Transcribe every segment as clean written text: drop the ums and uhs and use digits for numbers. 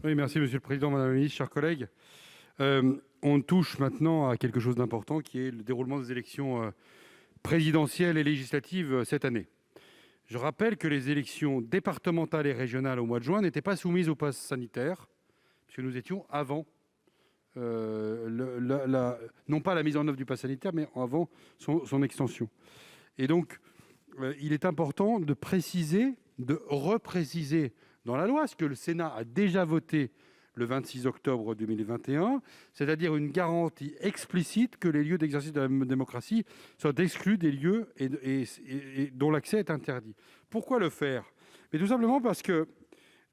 Oui, merci Monsieur le Président, Madame la Ministre, chers collègues. On touche maintenant à quelque chose d'important qui est le déroulement des élections présidentielles et législatives cette année. Je rappelle que les élections départementales et régionales au mois de juin n'étaient pas soumises au pass sanitaire, puisque nous étions avant, non pas la mise en œuvre du pass sanitaire, mais avant son extension. Et donc, il est important de préciser, de repréciser dans la loi ce que le Sénat a déjà voté le 26 octobre 2021, c'est-à-dire une garantie explicite que les lieux d'exercice de la démocratie soient exclus des lieux dont l'accès est interdit. Pourquoi le faire? Mais tout simplement parce que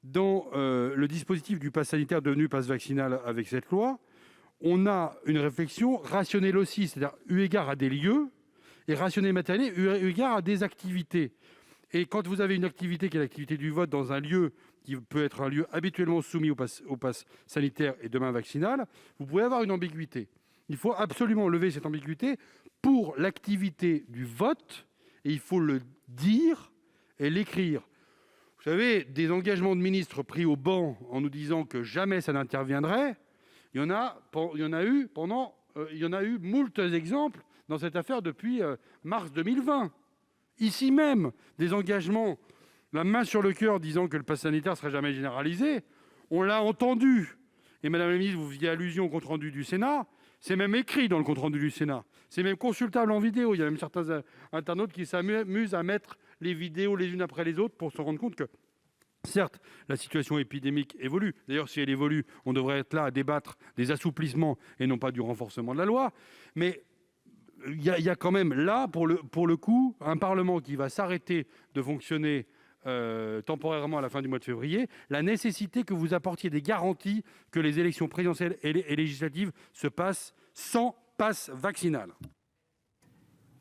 dans le dispositif du pass sanitaire devenu pass vaccinal avec cette loi, on a une réflexion rationnelle aussi, c'est-à-dire eu égard à des lieux, et rationnelle matérielle eu égard à des activités. Et quand vous avez une activité qui est l'activité du vote dans un lieu qui peut être un lieu habituellement soumis au pass sanitaire et demain vaccinal, vous pouvez avoir une ambiguïté. Il faut absolument lever cette ambiguïté pour l'activité du vote, et il faut le dire et l'écrire. Vous savez, des engagements de ministres pris au banc en nous disant que jamais ça n'interviendrait, il y en a eu moult exemples dans cette affaire depuis mars 2020. Ici même, des engagements, la main sur le cœur, disant que le pass sanitaire ne serait jamais généralisé, on l'a entendu. Et Madame la ministre, vous faisiez allusion au compte-rendu du Sénat, c'est même écrit dans le compte-rendu du Sénat. C'est même consultable en vidéo. Il y a même certains internautes qui s'amusent à mettre les vidéos les unes après les autres pour se rendre compte que, certes, la situation épidémique évolue. D'ailleurs, si elle évolue, on devrait être là à débattre des assouplissements et non pas du renforcement de la loi. Mais il y a quand même là, pour le coup, un Parlement qui va s'arrêter de fonctionner temporairement à la fin du mois de février, la nécessité que vous apportiez des garanties que les élections présidentielles et législatives se passent sans passe vaccinal.